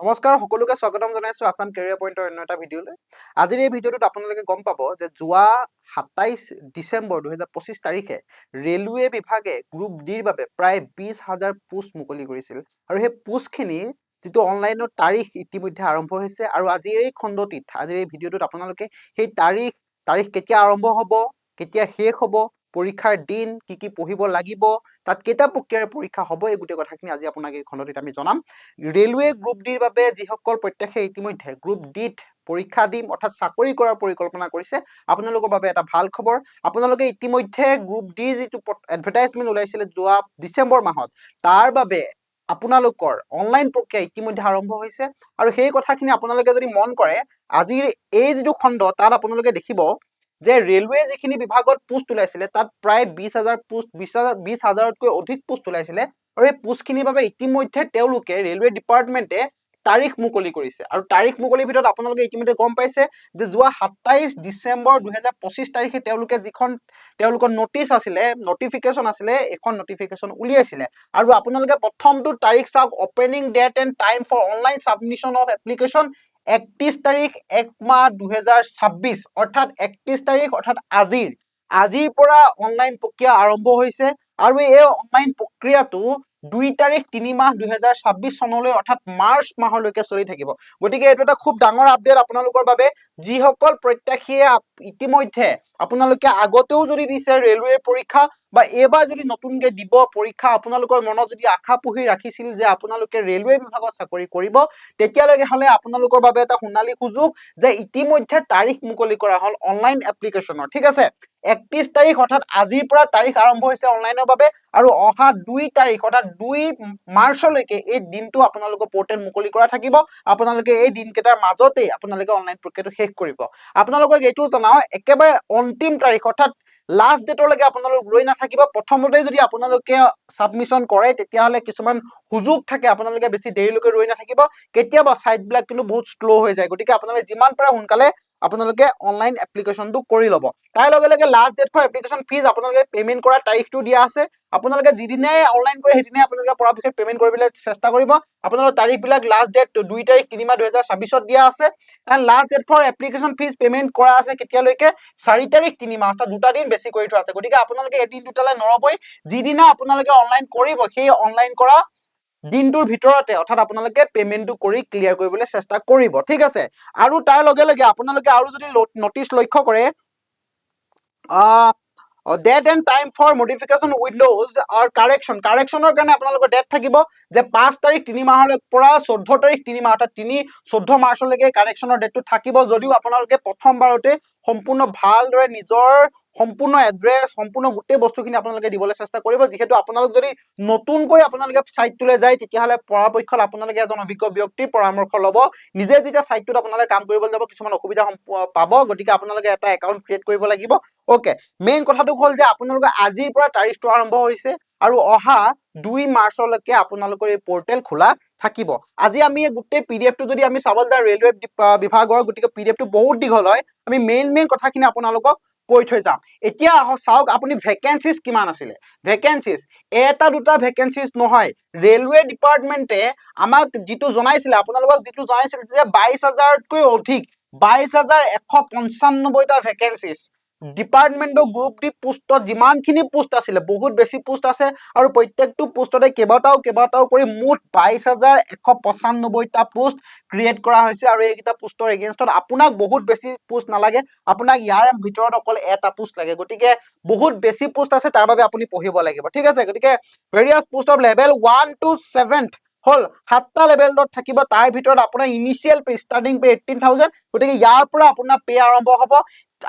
নমস্কাৰ সকলোকে স্বাগতম জনাইছো আসাম কেৰিয়াৰ পইণ্টৰ অন্য এটা ভিডিঅ'লৈ। আজিৰ এই ভিডিঅ'টোত আপোনালোকে গম পাব যে যোৱা ২৭ ডিচেম্বৰ ২০২৫ তাৰিখে ৰেলৱে বিভাগে গ্ৰুপ ডিৰ বাবে প্ৰায় ২০,০০০ পোষ্ট মুকলি কৰিছিল আৰু সেই পোষ্টখিনিৰ যিটো অনলাইনৰ তাৰিখ ইতিমধ্যে আৰম্ভ হৈছে আৰু আজিৰ এই খণ্ডটিত আজিৰ এই ভিডিঅ'টোত আপোনালোকে সেই তাৰিখ কেতিয়া আৰম্ভ হ'ব, কেতিয়া শেষ হ'ব, পৰীক্ষাৰ দিন, কি পঢ়িব লাগিব, তাত কেইটা প্ৰক্ৰিয়াৰে পৰীক্ষা হ'ব, এই গোটেই কথাখিনি আজি আপোনাক এই খণ্ডটিত আমি জনাম। ৰেলৱে গ্ৰুপ ডিৰ বাবে যিসকল প্ৰত্যাশে ইতিমধ্যে গ্ৰুপ ডিত পৰীক্ষা দিম অৰ্থাৎ চাকৰি কৰাৰ পৰিকল্পনা কৰিছে, আপোনালোকৰ বাবে এটা ভাল খবৰ। আপোনালোকে ইতিমধ্যে গ্ৰুপ ডিৰ যিটো এডভাৰটাইজমেণ্ট ওলাইছিলে যোৱা ডিচেম্বৰ মাহত, তাৰ বাবে আপোনালোকৰ অনলাইন প্ৰক্ৰিয়া ইতিমধ্যে আৰম্ভ হৈছে আৰু সেই কথাখিনি আপোনালোকে যদি মন কৰে আজিৰ এই যিটো খণ্ড তাত আপোনালোকে দেখিব যে ৰেলৱে যিখিনি বিভাগত পোষ্ট ওলাইছিলে তাত প্ৰায় ২০,০০০ পোষ্ট ২০,০০০তকৈ অধিক পোষ্ট ওলাইছিলে আৰু এই পোষ্টখিনিৰ বাবে ইতিমধ্যে তেওঁলোকে ৰেলৱে ডিপাৰ্টমেণ্টে তাৰিখ মুকলি কৰিছে আৰু তাৰিখ মুকলিৰ ভিতৰত আপোনালোকে ইতিমধ্যে গম পাইছে যে যোৱা ২৭ ডিচেম্বৰ ২০২৫ তাৰিখে তেওঁলোকে যিখন তেওঁলোকৰ নটিচ আছিলে, নটিফিকেশ্যন আছিলে, এখন নটিফিকেশ্যন উলিয়াইছিলে আৰু আপোনালোকে প্ৰথমটো তাৰিখ চাওক, opening date and time for online submission of application ৩১ তাৰিখ ১ মাহ ২০২৬ অৰ্থাৎ ৩১ তাৰিখ অৰ্থাৎ আজিৰ পৰা অনলাইন প্ৰক্ৰিয়া আৰম্ভ হৈছে আৰু এই অনলাইন প্ৰক্ৰিয়াটো ২ তাৰিখ ৩ মাহ ২০২৬ চনলৈ অৰ্থাৎ মাৰ্চ মাহলৈকে চলি থাকিব। গতিকে এইটো এটা খুব ডাঙৰ আপডেট আপোনালোকৰ বাবে। যিসকল প্ৰত্যাশীয়ে ইতিমধ্যে আপোনালোকে আগতেও যদি দিছে ৰেলৱেৰ পৰীক্ষা বা এইবাৰ যদি নতুনকৈ দিব পৰীক্ষা, আপোনালোকৰ মনত যদি আশা পুহি ৰাখিছিল যে আপোনালোকে ৰেলৱে বিভাগত চাকৰি কৰিব, তেতিয়ালৈকে হ'লে আপোনালোকৰ বাবে এটা সোণালী সুযোগ যে ইতিমধ্যে তাৰিখ মুকলি কৰা হ'ল অনলাইন এপ্লিকেশ্যনৰ। ঠিক আছে, ৩১ তাৰিখ অৰ্থাৎ আজিৰ পৰা তাৰিখ আৰম্ভ হৈছে অনলাইনৰ বাবে আৰু অহা ২ তাৰিখ অৰ্থাৎ ২ মাৰ্চলৈকে এই দিনটো আপোনালোকৰ পৰ্টেল মুকলি কৰা থাকিব। আপোনালোকে এই দিনকেইটাৰ মাজতেই আপোনালোকে অনলাইন প্ৰক্ৰিয়াটো শেষ কৰিব। আপোনালোকক এইটো জনাও, একেবাৰে অন্তিম তাৰিখ অৰ্থাৎ লাষ্ট ডেটলৈকে আপোনালোক ৰৈ নাথাকিব। প্ৰথমতে যদি আপোনালোকে ছাবমিশ্যন কৰে তেতিয়াহ'লে কিছুমান সুযোগ থাকে, আপোনালোকে বেছি দেৰিলৈকে ৰৈ নাথাকিব। কেতিয়াবা ছাইটবিলাক কিন্তু বহুত শ্ল' হৈ যায়, গতিকে আপোনালোকে যিমান পাৰে সোনকালে আপোনালোকে অনলাইন এপ্লিকেশ্যনটো কৰি ল'ব। তাৰ লগে লগে last date for application fees আপোনালোকে পে'মেণ্ট কৰাৰ তাৰিখটো দিয়া আছে। আপোনালোকে যিদিনাই অনলাইন কৰে সেইদিনাই আপোনালোকে পৰাপক্ষত পে'মেণ্ট কৰিবলৈ চেষ্টা কৰিব। আপোনালোকৰ তাৰিখবিলাক লাষ্ট ডেট ২ তাৰিখ ৩ মাহ ২০২৬ত দিয়া আছে and last date for application fees payment কৰা আছে কেতিয়ালৈকে ৪ তাৰিখ ৩ মাহ অৰ্থাৎ ২টা দিন বেছি কৰি থোৱা আছে। গতিকে আপোনালোকে এদিন দুটালৈ নৰবই, যিদিনা আপোনালোকে অনলাইন কৰিব সেই অনলাইন কৰা দিনটোৰ ভিতৰতে অৰ্থাৎ আপোনালোকে পে'মেণ্টটো কৰি ক্লিয়াৰ কৰিবলৈ চেষ্টা কৰিব। ঠিক আছে, আৰু তাৰ লগে লগে আপোনালোকে আৰু যদি নটিচ লক্ষ্য কৰে, date and time for modification windows আৰু কাৰেকশ্যনৰ কাৰণে আপোনালোকৰ ডেট থাকিব যে ৫ তাৰিখ ৩ মাহৰ পৰা ১৪ তাৰিখ ৩ মাহ অৰ্থাৎ ১৪ মাৰ্চলৈকে কাৰেকশ্যনৰ ডেটটো থাকিব। যদিও আপোনালোকে প্ৰথমবাৰতে সম্পূৰ্ণ ভালদৰে নিজৰ সম্পূৰ্ণ এড্ৰেছ সম্পূৰ্ণ গোটেই বস্তুখিনি আপোনালোকে দিবলৈ চেষ্টা কৰিব। যিহেতু আপোনালোক যদি নতুনকৈ আপোনালোকে ছাইটটোলৈ যায় তেতিয়াহ'লে পৰাপক্ষত আপোনালোকে এজন অভিজ্ঞ ব্যক্তিৰ পৰামৰ্শ ল'ব। নিজে যেতিয়া ছাইটটোত আপোনালোকে কাম কৰিবলৈ যাব কিছুমান অসুবিধা পাব, গতিকে আপোনালোকে এটা একাউণ্ট ক্ৰিয়েট কৰিব লাগিব। অ'কে, মেইন কথাটো হ'ল যে আপোনালোকৰ আজিৰ পৰা তাৰিখটো আৰম্ভ হৈছে আৰু অহা ২ মাৰ্চলৈকে আপোনালোকৰ এই পৰ্টেল খোলা থাকিব। আজি আমি গোটেই PDF-টো যদি আমি চাবলৈ যাওঁ ৰেলৱে বিভাগৰ, গতিকে PDF-টো বহুত দীঘল হয়, আমি মেইন কথাখিনি আপোনালোকক কৈ থৈ যাম। এতিয়া চাওক আপুনি ভেকেঞ্চিজ কিমান আছিলে। ভেকেঞ্চিজ এটা দুটা ভেকেঞ্চিজ নহয়, ৰেলৱে ডিপাৰ্টমেণ্টে আমাক যিটো জনাইছিলে, আপোনালোকক যিটো জনাইছিলে যে ২২,০০০তকৈ অধিক ২২,১৯৫টা ভেকেঞ্চিজ ডিপাৰ্টমেণ্টৰ গ্ৰুপ ডি পোষ্টত যিমানখিনি পোষ্ট আছিলে, বহুত বেছি পোষ্ট আছে আৰু প্ৰত্যেকটো পোষ্টতে কেইবাটাও কৰি মুঠ ২২,১৯৫টা পোষ্ট ক্ৰিয়েট কৰা হৈছে আৰু এইকেইটা পোষ্টৰ এগেইনষ্টত আপোনাক বহুত বেছি পোষ্ট নালাগে, আপোনাক ইয়াৰ ভিতৰত অকল এটা পোষ্ট লাগে। গতিকে বহুত বেছি পোষ্ট আছে, তাৰ বাবে আপুনি পঢ়িব লাগিব। ঠিক আছে, গতিকে various post off level 1 to 7 হ'ল 7টা লেভেলত থাকিব। তাৰ ভিতৰত আপোনাৰ ইনিচিয়েল পে ষ্টাৰ্টিং পে 18,000, গতিকে ইয়াৰ পৰা আপোনাৰ পে আৰম্ভ হ'ব।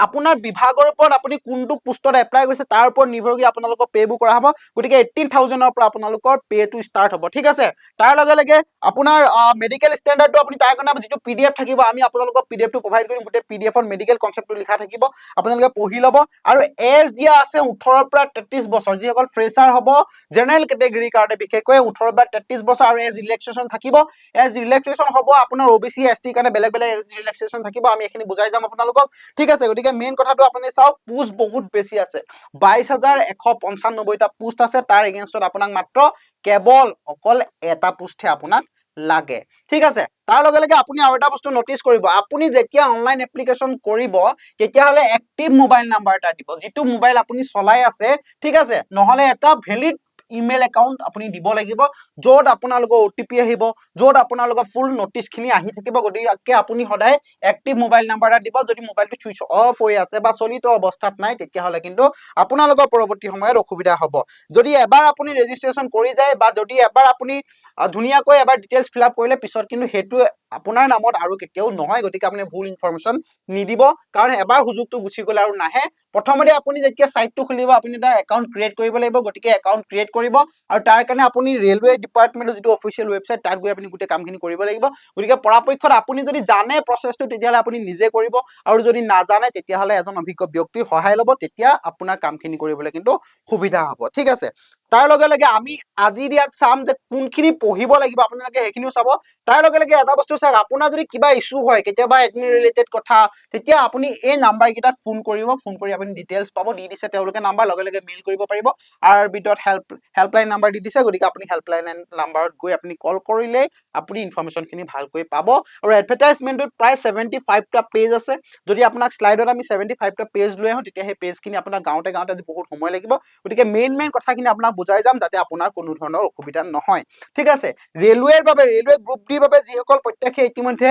আপোনাৰ বিভাগৰ ওপৰত আপুনি কোনটো পোষ্টত এপ্লাই কৰিছে তাৰ ওপৰত নিৰ্ভৰ কৰি আপোনালোকৰ পে'বোৰ কৰা হ'ব। গতিকে 18,000ৰ পৰা আপোনালোকৰ পে'টো ষ্টাৰ্ট হ'ব। ঠিক আছে, তাৰ লগে লগে আপোনাৰ মেডিকেল ষ্টেণ্ডাৰ্ডটো আপুনি তাৰ কাৰণে যিটো PDF থাকিব, আমি আপোনালোকক PDF-টো প্ৰভাইড কৰিম। গোটেই PDF-ত মেডিকেল কনচেপ্টটো লিখা থাকিব, আপোনালোকে পঢ়ি ল'ব। আৰু এজ দিয়া আছে 18ৰ পৰা 33 বছৰ, যিসকল ফ্ৰেচাৰ হ'ব জেনেৰেল কেটেগৰীৰ কাৰণে বিশেষকৈ 18ৰ পৰা 33 বছৰ, আৰু এজ ৰিলেক্সেশ্যন থাকিব। এজ ৰিলেক্সেশ্যন হ'ব আপোনাৰ OBC ST কাৰণে বেলেগ এজ ৰিলেক্সেশ্যন থাকিব, আমি এইখিনি বুজাই যাম আপোনালোকক। ঠিক আছে, গতিকে মেইন কথাটো আপুনি চাওক, পোষ্ট বহুত বেছি আছে, ২২,১৯৫টা পোষ্ট আছে। তাৰ এগেইনষ্টত আপোনাক মাত্ৰ কেৱল অকল এটা পোষ্টহে আপোনাক লাগে ঠিক আছে তাৰ লগে লগে আপুনি আৰু এটা বস্তু নটিচ কৰিব আপুনি যেতিয়া অনলাইন এপ্লিকেশন কৰিব তেতিয়া হলে এক্টিভ মোবাইল নাম্বাৰ এটা দিব যিটো মোবাইল আপুনি চলাই আছে ঠিক আছে নহলে এটা ভ্যালিড ইমেইল একাউন্ট আপুনি দিব লাগিব যত আপোনালোকৰ ওটিপি আহিব যত আপোনালোকৰ ফুল নোটিস খিনি আহি থাকিব গতিকে আপুনি সদায় এক্টিভ মোবাইল নাম্বাৰ এটা দিব যদি মোবাইলটো সুইচ অফ হৈ আছে বা চলিত অৱস্থাত নাই তেতিয়া হলে কিন্তু আপোনালোকৰ পৰৱৰ্তী সময়ত অসুবিধা হ'ব যদি এবাৰ আপুনি ৰেজিষ্ট্ৰেচন কৰি যায় বা যদি এবাৰ আপুনি ধুনীয়াকৈ এবাৰ ডিটেইলছ ফিল আপ কৰিলে পিছত কিন্তু হেতু আপোনাৰ নামত আৰু কেতিয়াও নহয় গতিকে আপুনি ভুল ইনফৰমেশন নিদিব কাৰণ এবাৰ সুযোগটো গুছি গলে আৰু নাহে প্ৰথমতে আপুনি যেতিয়া সাইটটো খুলিব আপুনি এটা একাউন্ট ক্ৰিয়েট কৰিব লাগিব গতিকে একাউন্ট ক্ৰিয়েট কৰিব আৰু তাৰ কাৰণে আপুনি ৰেলৱে ডিপাৰ্টমেন্টৰ যিটো অফিচিয়েল ৱেবসাইট তাত গৈ আপুনি গোটেই কামখিনি কৰিব লাগিব গতিকে পৰাপক্ষত আপুনি যদি জানে প্ৰসেসটো তেতিয়াহলে আপুনি নিজে কৰিব আৰু যদি নাজানে তেতিয়াহলে এজন অভিজ্ঞ ব্যক্তিৰ সহায় লব তেতিয়া আপোনাৰ কামখিনি কৰিবলৈ কিন্তু সুবিধা হ'ব ঠিক আছে তাৰ লগে লগে আমি আজি ইয়াত চাম যে কোনখিনি পঢ়িব লাগিব আপোনালোকে সেইখিনিও চাব তাৰ লগে লগে এটা বস্তু চাওক আপোনাৰ যদি কিবা ইস্যু হয় কেতিয়াবা এডমিন ৰিলেটেড কথা তেতিয়া আপুনি এই নাম্বাৰ কেইটাত ফোন কৰিব ফোন কৰি আপুনি ডিটেইলছ পাব দি দিছে তেওঁলোকে নাম্বাৰ লগে লগে মেইল কৰিব পাৰিব আৰবিডট হেল্পলাইন নাম্বাৰ দি দিছে গতিকে আপুনি হেল্পলাইন নাম্বাৰত গৈ আপুনি কল কৰিলে আপুনি ইনফৰমেশন খিনি ভালকৈ পাব আৰু এডভাৰটাইজমেন্টত প্ৰায় 75 টা পেজ আছে যদি আপোনাক স্লাইডত আমি 75 টা পেজ লৈ আহো তেতিয়া সেই পেজখিনি আপোনাৰ গাওঁতে গাওঁতে বহুত সময় লাগিব গতিকে মেইন কথাখিনি আপোনাক বুজাই যাম যাতে আপোনাৰ কোনো ধৰণৰ অসুবিধা নহয় ঠিক আছে ৰেলৱেৰ বাবে ৰেলৱে গ্ৰুপ ডিৰ বাবে যিসকল প্ৰত্যেক্ষে ইতিমধ্যে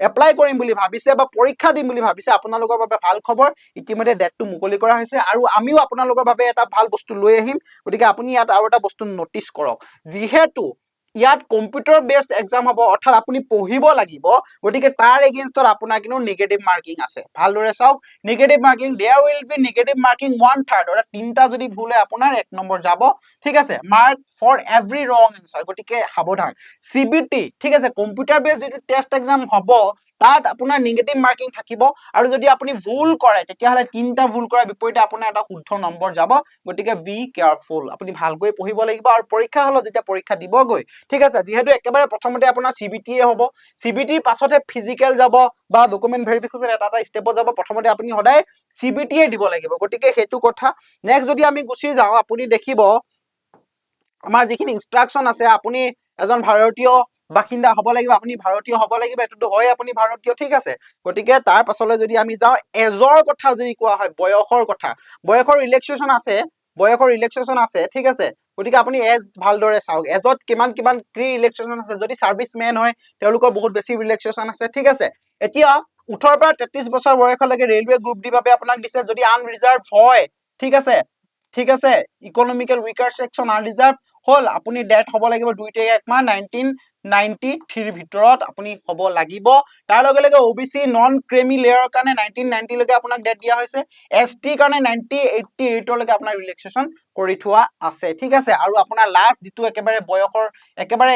এপ্লাই কৰিম বুলি ভাবিছে বা পৰীক্ষা দিম বুলি ভাবিছে আপোনালোকৰ বাবে ভাল খবৰ ইতিমধ্যে ডেটটো মুকলি কৰা হৈছে আৰু আমিও আপোনালোকৰ বাবে এটা ভাল বস্তু লৈ আহিম গতিকে আপুনি ইয়াত আৰু এটা বস্তু নটিচ কৰক যিহেতু ইয়াত কম্পিউটাৰ বেসড এক্সাম হ'ব অৰ্থাৎ আপুনি পঢ়িব লাগিব গতিকে তাৰ এগেইনষ্টত আপোনাৰ কিন্তু নেগেটিভ মাৰ্কিং আছে ভালদৰে চাওক negative marking there will be negative marking 1/3 অৰ্থাৎ তিনটা যদি ভুল হয় আপোনাৰ 1 নম্বৰ যাব ঠিক আছে মাৰ্ক ফৰ এভৰি ৰং আনসাৰ গতিকে সাৱধান সিবিটি ঠিক আছে কম্পিউটাৰ বেসড যেটো টেষ্ট এক্সাম হ'ব তাত আপোনাৰ নেগেটিভ মাৰ্কিং থাকিব আৰু যদি আপুনি ভুল কৰে তেতিয়াহলে তিনটা ভুল কৰাৰ বিপৰীতে আপোনাৰ এটা শুদ্ধ নম্বৰ যাব গতিকে বি কেয়াৰফুল আপুনি ভালকৈ পঢ়িব লাগিব আৰু পৰীক্ষা হলত যেতিয়া পৰীক্ষা দিবগৈ ঠিক আছে যেহেতু একেবাৰে প্ৰথমতে আপোনাৰ সিবিটি হ'ব সিবিটিৰ পাছতহে ফিজিক্যাল যাব বা ডকুমেন্ট ভেৰিফিকেশন এটা স্টেপত যাব প্ৰথমতে আপুনি সদায় সিবিটি দিব লাগিব গতিকে হেতু কথা নেক্সট যদি আমি গুছি যাও আপুনি দেখিব আমাৰ যিখিনি ইনস্ট্ৰাকশন আছে আপুনি এজন ভাৰতীয় বাসিন্দা হ'ব লাগিব আপুনি ভাৰতীয় হ'ব লাগিব এটোটো হয় আপুনি ভাৰতীয় ঠিক আছে গতিকে তাৰ পাছলৈ যদি আমি যাও এজৰ কথা যদি কোৱা হয় বয়সৰ কথা বয়সৰ ৰিলেক্সেশন আছে ঠিক আছে গতিকে আপুনি এজ ভালদৰে চাওক এজত কিমান কি ৰিলেক্সেশন আছে যদি সাৰ্ভিসমেন হয় তেওঁলোকৰ বহুত বেছি ৰিলেক্সেশন আছে ঠিক আছে এতিয়া 18 পৰা 33 বছৰ বয়সলৈকে ৰেলৱে গ্ৰুপ ডি বাবে আপোনাক দিছে যদি আনৰিজাৰ্ভ হয় ঠিক আছে ইকোনমিক্যাল উইকাৰ সেকশন আনৰিজাৰ্ভ হল আপুনি ডেট হ'ব লাগিব 2 1 মাহ 1993 ভিতৰত আপুনি হ'ব লাগিব তাৰ লগে লগে ওবিসি নন ক্ৰেমি লেয়াৰৰ কাৰণে 1990 লৈকে আপোনাক ডেট দিয়া হৈছে এসটি কাৰণে 1988 লৈকে আপোনাৰ ৰিলেক্সেশন কৰি থোৱা আছে ঠিক আছে আৰু আপোনাৰ লাষ্ট যেটো একেবাৰে বয়সৰ একেবাৰে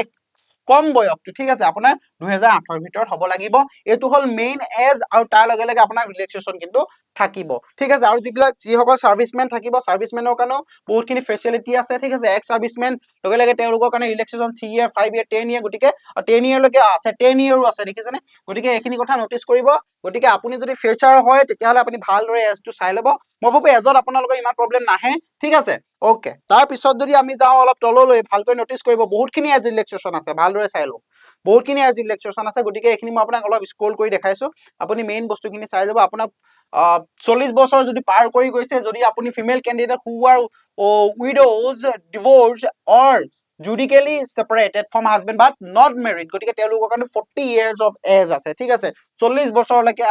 কম বয়সটো ঠিক আছে আপোনাৰ 2008 ভিতৰত হ'ব লাগিব এটো হল মেইন এজ আৰু তাৰ লগে লগে আপোনাৰ ৰিলেক্সেশন কিন্তু থাকিব ঠিক আছে আৰু যিসকল সাৰ্ভিসমেন থাকিব সাৰ্ভিসমেনৰ কাৰণেও বহুতখিনি ফেচিলিটি আছে ঠিক আছে এক্স সাৰ্ভিসমেন লগে লগে তেওঁলোকৰ কাৰণে ৰিলেক্সেশন 3 ইয়াৰ 5 ইয়াৰ 10 ইয়াৰ গতিকে 10 ইয়াৰ লৈকে আছে 10 ইয়াৰো আছে দেখিছেনে গতিকে এইখিনি কথা নটিচ কৰিব গতিকে আপুনি যদি ফিউচাৰ হয় তেতিয়াহলে আপুনি ভালদৰে এজটো চাই ল'ব মই ভাবো এজত আপোনালোকৰ ইমান প্ৰবলেম নাহে ঠিক আছে ওকে তাৰ পিছত যদি আমি যাও অলপ তললৈ ভালকৈ নটিচ কৰিব বহুতখিনি এজ ৰিলেক্সেশন আছে ভালদৰে চাই লওক বহুতখিনি এজ ৰিলেক্সেশন আছে গতিকে এইখিনি মই আপোনাক অলপ স্ক্ৰল কৰি দেখাইছো আপুনি মেইন বস্তুখিনি চাই যাব আপোনাক 40 বছৰ যদি পাৰ কৰি গৈছে যদি আপুনি female candidate who are widows divorce or judicially separated from husband but not married গতিকে তেওঁলোকৰ কাৰণে 40 ইয়াৰ্স অফ এজ আছে ঠিক আছে 40 বছৰলৈকে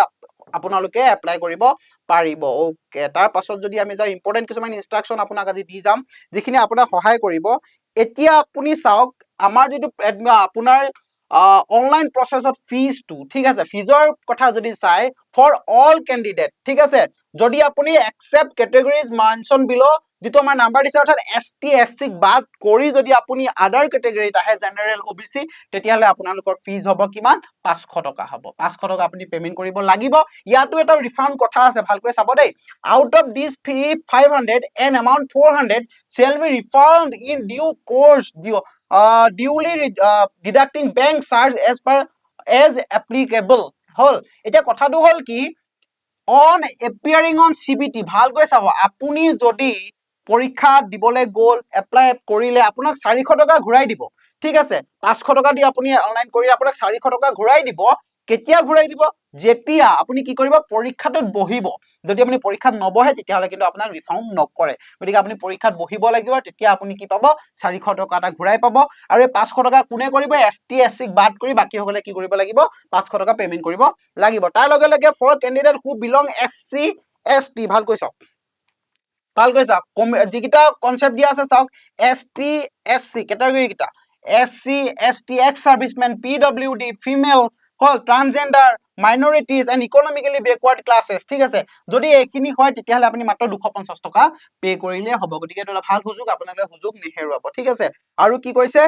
আপোনালোকে এপ্লাই কৰিব পাৰিব ওকে তাৰ পাছত যদি আমি যাও ইম্পৰ্টেন্ট কিছুমান ইনস্ট্ৰাকশন আপোনাক আজি দি যাম যিখিনি আপোনাক সহায় কৰিব এতিয়া আপুনি চাওক আমাৰ যেটো আপোনাৰ অনলাইন প্ৰসেসত ফিজ টু ঠিক আছে ফিজৰ কথা যদি চাই ফৰ অল ক্যান্ডিডেট ঠিক আছে যদি আপুনি একসেপ্ট ক্যাটেগৰিজ মেনশন বিলো যেটো আমাৰ নাম্বাৰ দিছে অৰ্থাৎ এসটি এসসি বাদ কৰি যদি আপুনি আদাৰ ক্যাটেগৰিত আহে জেনাৰেল ওবিসি তেতিয়াহলে আপোনালোকৰ ফিজ হ'ব কিমান 500 টকা হ'ব 500 টকা আপুনি পেমেন্ট কৰিব লাগিব ইয়াতো এটা ৰিফান্ড কথা আছে ভালকৈ চাব দেই out of this Phi 500 N amount 400 shall be refunded in due course duly deducting bank charge as applicable হল এতিয়া কথাটো হল কি on appearing on CBT ভালকৈ চাব আপুনি যদি পৰীক্ষা দিবলৈ গল এপ্লাই কৰিলে আপোনাক 400 টকা ঘূৰাই দিব ঠিক আছে 500 টকা দি আপুনি অনলাইন কৰি আপোনাক 400 টকা ঘূৰাই দিব কেতিয়া ঘূৰাই দিব যেতিয়া আপুনি কি কৰিব পৰীক্ষাটোত বহিব যদি আপুনি পৰীক্ষাত নবহে তেতিয়াহলে কিন্তু আপোনাক ৰিফাউণ্ড নকৰে গতিকে আপুনি পৰীক্ষাত বহিব লাগিব তেতিয়া আপুনি কি পাব 400 টকা এটা ঘূৰাই পাব আৰু এই 500 টকা কোনে কৰিব এছটি এছচিক বাদ কৰি বাকি সকলে কি কৰিব লাগিব 500 টকা পেমেন্ট কৰিব লাগিব তাৰ লগে লগে for candidate who belong SC ST ভালকৈ চাওক যিকেইটা কনসেপ্ট দিয়া আছে চাওক এছটি এছচি কেটাগৰী কেইটা SC ST ex servicemen PWD female all transgender minorities and economically backward classes ঠিক আছে যদি এইখিনি হয় তেতিয়াহলে আপুনি মাত্ৰ 250 টকা পে কৰিলে হ'ব গতিকে এটা ভাল সুযোগ আপোনালোকে সুযোগ নেহেৰুৱাব ঠিক আছে আৰু কি কৈছে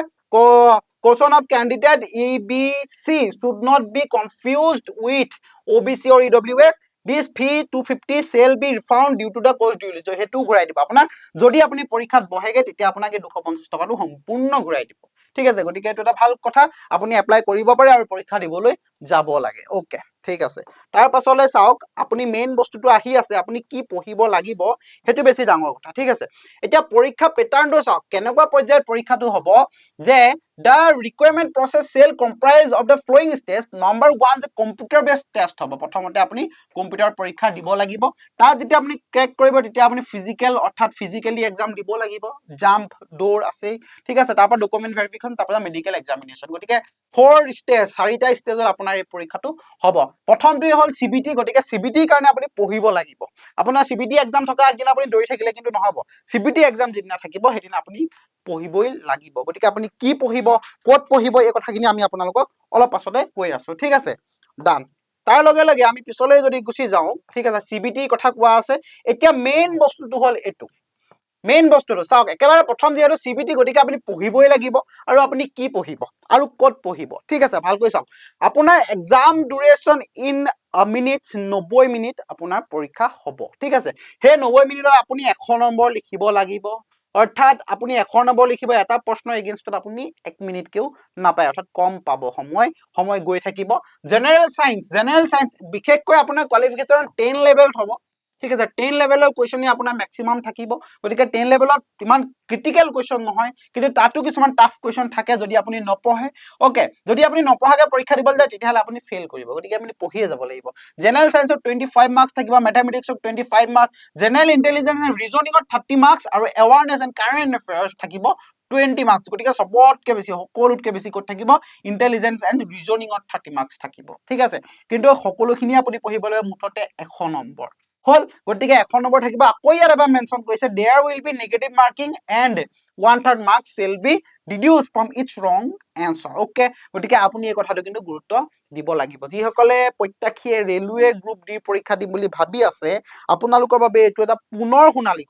question of candidate EBC should not be confused with OBC or EWS this fee 250 shall be refunded due to the course duration হেতু ঘূৰাই দিব আপোনাক যদি আপুনি পৰীক্ষাত বহেগে তেতিয়া আপোনাক 250 টকাটো সম্পূৰ্ণ ঘূৰাই দিব ঠিক আছে গতিকে এটা ভাল কথা আপুনি এপ্লাই কৰিব পাৰে আৰু পৰীক্ষা দিবলৈ যাব লাগে ওকে ঠিক আছে তাৰ পাছলে চাওক আপুনি মেইন বস্তুটো আহি আছে আপুনি কি পঢ়িব লাগিব হেতু বেছি ডাঙৰ কথা ঠিক আছে এতিয়া পৰীক্ষা প্যাটাৰ্নটো চাওক কেনেকুৱা পৰ্যায়ৰ পৰীক্ষাটো হ'ব যে the requirement process shall comprise of the following steps number 1 যে কম্পিউটাৰ বেসড টেস্ট হ'ব প্ৰথমতে আপুনি কম্পিউটাৰ পৰীক্ষা দিব লাগিব তাত যেতিয়া আপুনি ক্ৰেক কৰিব তেতিয়া আপুনি ফিজিক্যাল অৰ্থাৎ ফিজিক্যালি এক্সাম দিব লাগিব জাম্প দৌৰ আছে ঠিক আছে তাৰ পৰা ডকুমেন্ট ভেৰিফিকেশন তাৰ পৰা মেডিকেল এক্সামিনেশন গতিকে 4 ষ্টেজ 4টা ষ্টেজত আপোনাৰ এই পৰীক্ষাটো হ'ব প্ৰথমটোই হ'ল সিবিটি গতিকে সিবিটিৰ কাৰণে আপুনি পঢ়িব লাগিব আপোনাৰ সিবিটি এক্সাম থকা একদিন আপুনি দৌৰি থাকিলে কিন্তু নহব সিবিটি এক্সাম যেদিনা থাকিব সেইদিনা আপুনি পঢ়িবই লাগিব গতিকে আপুনি কি পঢ়িব ক'ত পঢ়িব এই কথাখিনি আমি আপোনালোকক অলপ পাছতে কৈ আছো ঠিক আছে ডান তাৰ লগে লগে আমি পিছলৈ যদি গুছি যাও ঠিক আছে সিবিটি কথা কোৱা আছে এতিয়া মেইন বস্তুটো হ'ল এটো মেইন বস্তুটো চাওক একেবাৰে প্ৰথম যেটো সিবিটি গতিকে আপুনি পঢ়িবই লাগিব আৰু আপুনি কি পঢ়িব আৰু ক'ত পঢ়িব ঠিক আছে ভালকৈ চাওক আপোনাৰ exam duration in minutes 90 minute আপোনাৰ পৰীক্ষা হ'ব ঠিক আছে হে 90 মিনিটত আপুনি 100 নম্বৰ লিখিব লাগিব অৰ্থাৎ আপুনি 100 নম্বৰ লিখিব এটা প্ৰশ্ন এগেইনষ্টত আপুনি 1 মিনিট কেও নাপায় অৰ্থাৎ কম পাব সময় গৈ থাকিব জেনাৰেল সায়েন্স বিশেষকৈ আপোনাৰ কোৱালিফিকেশন 10 লেভেল হ'ব ঠিক আছে 10 লেভেলৰ কোৱেশ্চন আপোনাৰ ম্যাক্সিমাম থাকিব গতিকে 10 লেভেলত ইমান ক্ৰিটিক্যাল কোৱেশ্চন নহয় কিন্তু তাতো কিছুমান টাফ কোৱেশ্চন থাকে যদি আপুনি নপঢ়ে ওকে যদি আপুনি নপঢ়াকে পৰীক্ষা দিবলৈ যায় তেতিয়াহলে আপুনি ফেল কৰিব গতিকে আপুনি পঢ়িয়ে যাব লাগিব জেনাৰেল সায়েন্সত 25 মাৰ্কস থাকিব ম্যাথমেটিক্সত 25 মাৰ্কস জেনাৰেল ইন্টেলিজেন্স এণ্ড ৰিজনিংত 30 মাৰ্কস আৰু এৱাৰনেস এণ্ড কাৰেন্ট এফেয়াৰ্স থাকিব 20 মাৰ্কস গতিকে সবতকে বেছি সকলোতকে বেছি ক'ত থাকিব ইন্টেলিজেন্স এণ্ড ৰিজনিংত 30 মাৰ্কস থাকিব ঠিক আছে কিন্তু সকলোখিনি আপুনি পঢ়িবলৈ মুঠতে 100 নম্বৰ হল গতিকে 100 নম্বৰ থাকিব আকৌ ইয়াত এবাৰ মেনশন কৰিছে there will be negative marking and 1/3 marks shall be deduced from each wrong answer okay গতিকে আপুনি এই কথাটো কিন্তু গুৰুত্ব দিব লাগিব যি সকলে প্ৰত্যাশী ৰেলৱে গ্ৰুপ ডি পৰীক্ষা দিম বুলি ভাবি আছে আপোনালোকৰ বাবে এটো এটা পুনৰ শুনালি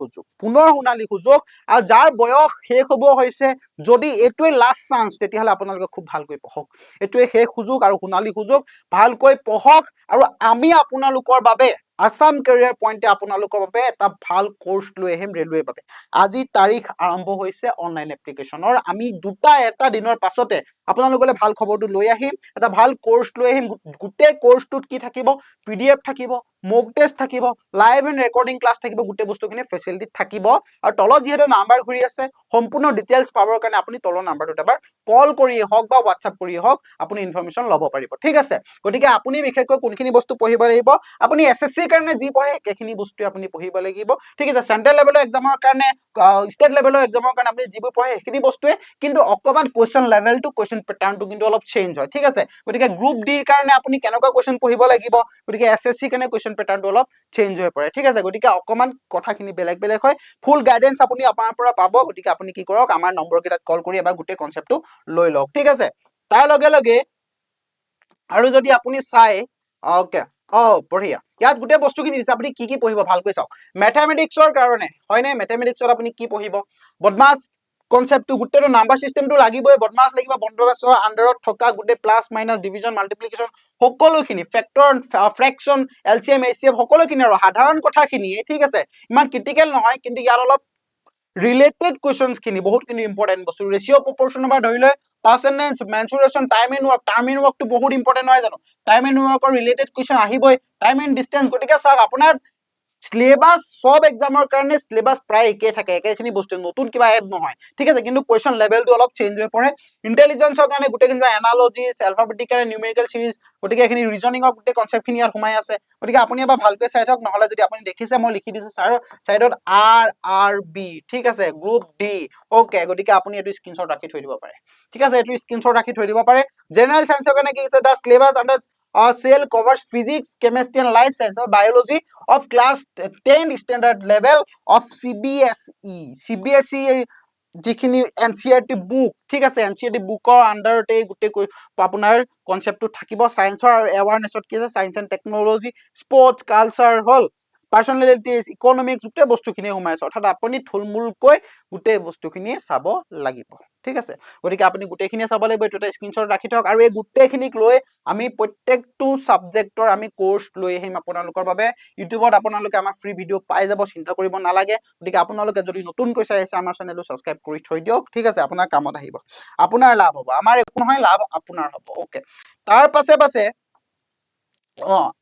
সুযোগ আৰু যাৰ বয়স শেষ হ'ব হৈছে যদি এটোৱে লাষ্ট চান্স তেতিয়াহলে আপোনালোকে খুব ভালকৈ পঢ়ক এটোৱে শেষ সুযোগ আৰু শুনালি সুযোগ ভালকৈ পঢ়ক আৰু আমি আপোনালোকৰ বাবে আসাম কেৰিয়াৰ পইণ্টে আপোনালোকৰ বাবে এটা ভাল কোৰ্স লৈ আহিম ৰেলৱে বাবে আজি তাৰিখ আৰম্ভ হৈছে অনলাইন এপ্লিকেশনৰ আমি দুটা এটা দিনৰ পাছতে আপোনালোকলৈ ভাল খবৰটো লৈ আহিম এটা ভাল কোৰ্স লৈ আহিম গোটেই কোৰ্সটোত কি থাকিব পিডিএফ থাকিব মক টেষ্ট থাকিব লাইভ এণ্ড ৰেকৰ্ডিং ক্লাছ থাকিব গোটেই বস্তুখিনি ফেচিলিটি থাকিব আৰু তলত যেহেতু নাম্বাৰ ঘূৰি আছে সম্পূৰ্ণ ডিটেইলছ পাবৰ কাৰণে আপুনি তলৰ নাম্বাৰটোত এবাৰ কল কৰিয়ে হওক বা হোৱাটসঅ্যাপ কৰিয়ে হওক আপুনি ইনফৰমেশন ল'ব পাৰিব ঠিক আছে গতিকে আপুনি বিশেষকৈ কোনখিনি বস্তু পঢ়িব লাগিব আপুনি এসএসসি কাৰণে যি পঢ়ে একেখিনি বস্তু আপুনি পঢ়িব লাগিব ঠিক আছে সেন্ট্ৰেল লেভেলৰ এক্সামৰ কাৰণে ষ্টেট লেভেলৰ এক্সামৰ কাৰণে আপুনি যিবোৰ পঢ়ে এখিনি বস্তুৱে কিন্তু অকমান কোৱেশ্চন লেভেলটো কোৱেশ্চন প্যাটাৰ্নটো কিন্তু অলপ চেঞ্জ হয় ঠিক আছে গতিকে গ্ৰুপ ডিৰ কাৰণে আপুনি কেনেকুৱা কোৱেশ্চন পঢ়িব লাগিব গতিকে এসএসসি কাৰণে কোৱেশ্চন প্যাটাৰ্নটো অলপ চেঞ্জ হৈ পৰে ঠিক আছে গতিকে অকমান কথাখিনি বেলেগ হয় ফুল গাইডেন্স আপুনি আপোনাৰ পৰা পাব গতিকে আপুনি কি কৰক আমাৰ নম্বৰ কেইটাত কল কৰি এবাৰ গোটেই কনসেপ্টটো লৈ লওক ঠিক আছে তাৰ লগে লগে আৰু যদি আপুনি চাই ওকে বঢ়িয়া ইয়াত গোটেই বস্তুখিনি দিছে আপুনি কি পঢ়িব ভালকৈ চাওক ম্যাথমেটিক্সৰ কাৰণে হয়নে ম্যাথমেটিক্সত আপুনি কি পঢ়িব বদমাছ কনসেপ্টটো গোটেইটো নাম্বাৰ সিস্টেমটো লাগিবই বদমাছ লাগিব বন্দোবস্তৰ আন্ডাৰত থকা গোটেই প্লাস মাইনাস ডিভিজন মাল্টিপ্লিকেশন সকলোখিনি ফেক্টৰ ফ্ৰেকশন এলসিএম এচিএম সকলোখিনি আৰু সাধাৰণ কথাখিনি ঠিক আছে ইমান ক্ৰিটিক্যাল নহয় কিন্তু ইয়াৰ অলপ ৰিলেটেড কোৱেশ্চনছ খিনি বহুত কিন্তু ইম্পৰ্টেন্ট বস্তু ৰেশিও প্ৰপৰচনৰ পৰা ধৰি লৈ পাৰ্চেন্টেজ মেনচুৰেচন টাইম এণ্ড ৱৰ্ক টো বহুত ইম্পৰ্টেন্ট নহয় জানো টাইম এণ্ড ৱৰ্কৰ ৰিলেটেড কোৱেশ্চন আহিবই টাইম এণ্ড ডিসটেন্স গতিকে চাওক আপোনাৰ সিলেবাস সব এক্সামৰ কাৰণে সিলেবাস প্ৰায় একে থাকে, একেখিনি বস্তু, নতুন কিবা এড নহয়, ঠিক আছে। কিন্তু কুৱেশ্যন লেভেলটো অলপ চেঞ্জ হৈ পৰে। ইণ্টেলিজেন্সৰ কাৰণে গোটেইখিনি এনালজিজ, এলফাবেটিকেল, নিউমেৰিকেল সিৰিজ, গতিকে এইখিনি ৰিজনিঙৰ গোটেই কনচেপ্টখিনি ইয়াত সোমাই আছে। গতিকে আপুনি এবাৰ ভালকৈ চাই থওক, নহ'লে যদি আপুনি দেখিছে মই লিখি দিছোঁ চাইডত RRB, ঠিক আছে, গ্ৰুপ ডি। অ'কে, গতিকে আপুনি এইটো স্ক্ৰীনশ্বট ৰাখি থৈ দিব পাৰে, ঠিক আছে, এইটো স্ক্ৰীনশ্বট ৰাখি থৈ দিব পাৰে। জেনেৰেল চায়েন্সৰ কাৰণে কি হৈছে, the syllabus under shall covers physics, chemistry and life science আৰু biology of class 10 standard level of CBSE, যিখিনি NCERT বুক, ঠিক আছে, NCERT বুকৰ আণ্ডাৰতে গোটেই আপোনাৰ কনচেপ্টটো থাকিব। চায়েন্সৰ আৰু এৱাৰনেছত কি আছে, science and technology, sports, culture হ'ল, পাৰ্চনেলিটিজ, ইকনমিক্স, গোটেই বস্তুখিনি সোমাই আছে। অৰ্থাৎ আপুনি থুলমূলকৈ গোটেই বস্তুখিনি চাব লাগিব, ঠিক আছে। গতিকে আপুনি গোটেইখিনিয়ে চাব লাগিব, এইটো এটা স্ক্ৰীনশ্বট ৰাখি থওক। আৰু এই গোটেইখিনিক লৈ আমি প্ৰত্যেকটো ছাবজেক্টৰ আমি কোৰ্চ লৈ আহিম আপোনালোকৰ বাবে। ইউটিউবত আপোনালোকে আমাৰ ফ্ৰী ভিডিঅ' পাই যাব, চিন্তা কৰিব নালাগে। গতিকে আপোনালোকে যদি নতুনকৈ চাই আছে আমাৰ চেনেলটো ছাবস্ক্ৰাইব কৰি থৈ দিয়ক, ঠিক আছে, আপোনাৰ কামত আহিব, আপোনাৰ লাভ হ'ব, আমাৰ একো নহয়, লাভ আপোনাৰ হ'ব। অ'কে, তাৰ পাছে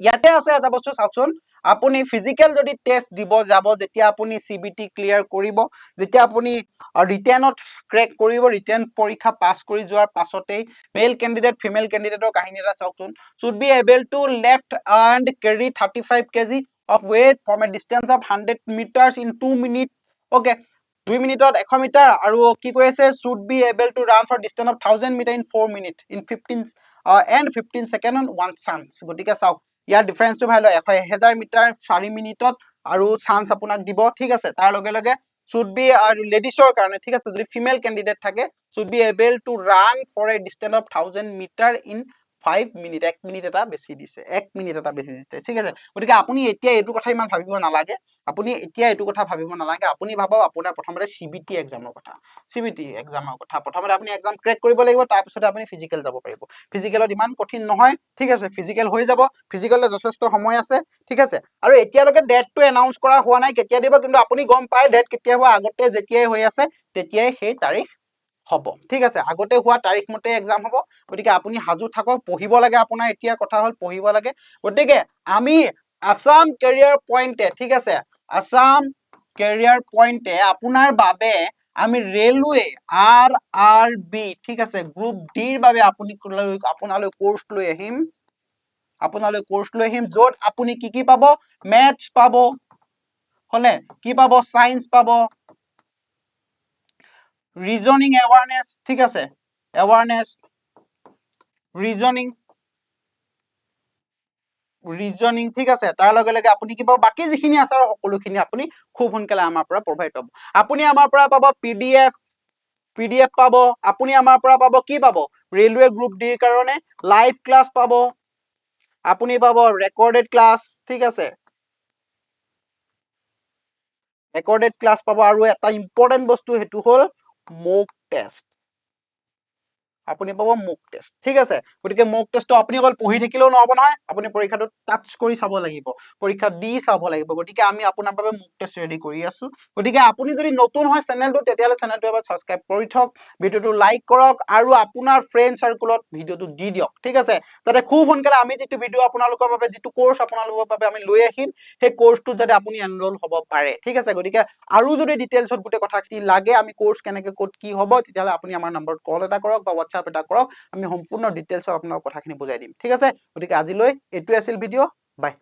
ইয়াতে আছে এটা বস্তু চাওকচোন, আপুনি ফিজিকেল যদি টেষ্ট দিব যাব, যেতিয়া আপুনি CBT ক্লিয়াৰ কৰিব, যেতিয়া আপুনি ৰিটেনত ক্ৰেক কৰিব, ৰিটেন পৰীক্ষা পাছ কৰি যোৱাৰ পাছতেই মেল কেণ্ডিডেট, ফিমেল কেণ্ডিডেটৰ কাহিনী এটা চাওকচোন। should be able to lift and carry 35 kg of weight from a distance of 100 meters in 2 minutes. Okay, 2 মিনিটত 100 মিটাৰ, আৰু কি কৈ আছে, should be able to run for distance of 1000 meter in 4 minutes in 15 second on one chance. গতিকে চাওক ইয়াৰ ডিফাৰেন্সটো ভাল হয়, 1000 metre 4 মিনিটত আৰু চান্স আপোনাক দিব, ঠিক আছে। তাৰ লগে লগে should be লেডিছৰ কাৰণে, ঠিক আছে, যদি ফিমেল কেণ্ডিডেট থাকে, should be able to run for a distance of 1000 meter in 5 minute, 1 minute এটা বেছি দিছে, 1 মিনিট এটা বেছি দিছে, ঠিক আছে। গতিকে আপুনি এতিয়া এইটো কথা ইমান ভাবিব নালাগে, আপুনি এতিয়া এইটো কথা ভাবিব নালাগে, আপুনি ভাবক আপোনাৰ প্ৰথমতে CBT এক্সামৰ কথা, CBT এক্সামৰ কথা। প্ৰথমতে আপুনি এক্সাম ক্ৰেক কৰিব লাগিব, তাৰপিছতে আপুনি ফিজিকেল যাব পাৰিব। ফিজিকেলত ইমান কঠিন নহয়, ঠিক আছে, ফিজিকেল হৈ যাব, ফিজিকেলত যথেষ্ট সময় আছে, ঠিক আছে। আৰু এতিয়ালৈকে ডেটটো এনাউন্স কৰা হোৱা নাই কেতিয়া দিব, কিন্তু আপুনি গম পায় ডেট কেতিয়া হ'ব, আগতে যেতিয়াই হৈ আছে তেতিয়াই সেই তাৰিখ হ'ব, ঠিক আছে, আগতে হোৱা তাৰিখ মতে এক্সাম হ'ব। গতিকে আপুনি সাজু থাকক, পঢ়িব লাগে, আপোনাৰ এতিয়া কথা হ'ল পঢ়িব লাগে। গতিকে আমি আসাম কেৰিয়াৰ পইণ্টে, ঠিক আছে, আসাম কেৰিয়াৰ পইণ্টে আপোনাৰ বাবে আমি ৰেলৱে RRB, ঠিক আছে, গ্ৰুপ ডিৰ বাবে আপোনালৈ কোৰ্চ লৈ আহিম, য'ত আপুনি কি পাব, মেথছ পাব, হলে কি পাব, সায়েন্স পাব, ৰিজনিং এৱাৰনেছ, ঠিক আছে, এৱাৰনেছ, ৰিজনিং, ঠিক আছে। তাৰ লগে লগে আপুনি কি পাব, বাকী যিখিনি আছে আৰু সকলোখিনি আপুনি খুব সোনকালে আমাৰ পৰা প্ৰভাইড পাব। আপুনি আমাৰ পৰা পাব PDF পাব, আপুনি আমাৰ পৰা পাব কি পাব, ৰেলৱে গ্ৰুপ ডিৰ কাৰণে লাইভ ক্লাছ পাব, আপুনি পাব ৰেকৰ্ডেড ক্লাছ, ঠিক আছে, ৰেকৰ্ডেড ক্লাছ পাব, আৰু এটা ইম্পৰ্টেণ্ট বস্তু সেইটো হ'ল মক টেষ্ট, আপুনি পাব মক টেষ্ট, ঠিক আছে। গতিকে মক টেষ্টটো আপুনি অকল পঢ়ি থাকিলেও নহব নহয়, আপুনি পৰীক্ষাটো টাচ কৰি চাব লাগিব, পৰীক্ষা দি চাব লাগিব। গতিকে আমি আপোনাৰ বাবে মক টেষ্ট ৰেডি কৰি আছো। গতিকে আপুনি যদি নতুন হয় চেনেলটো, তেতিয়াহ'লে চেনেলটো এবাৰ ছাবস্ক্ৰাইব কৰি থওক, ভিডিঅ'টো লাইক কৰক, আৰু আপোনাৰ ফ্ৰেণ্ড চাৰ্কুলত ভিডিঅ'টো দি দিয়ক, ঠিক আছে, যাতে খুব সোনকালে আমি যিটো ভিডিঅ' আপোনালোকৰ বাবে, যিটো কোৰ্চ আপোনালোকৰ বাবে আমি লৈ আহিম, সেই কোৰ্চটোত যাতে আপুনি এনৰোল হ'ব পাৰে, ঠিক আছে। গতিকে আৰু যদি ডিটেইলছত গোটেই কথাখিনি লাগে, আমি কোৰ্চ কেনেকে ক'ত কি হ'ব, তেতিয়াহ'লে আপুনি আমাৰ নম্বৰত কল এটা কৰক বা হোৱাটছআপ এটা কৰক, আমি সম্পূৰ্ণ ডিটেইলছত আপোনাক কথাখিনি বুজাই দিম, ঠিক আছে। গতিকে আজিলৈ এইটোৱে আছিল ভিডিঅ', বাই।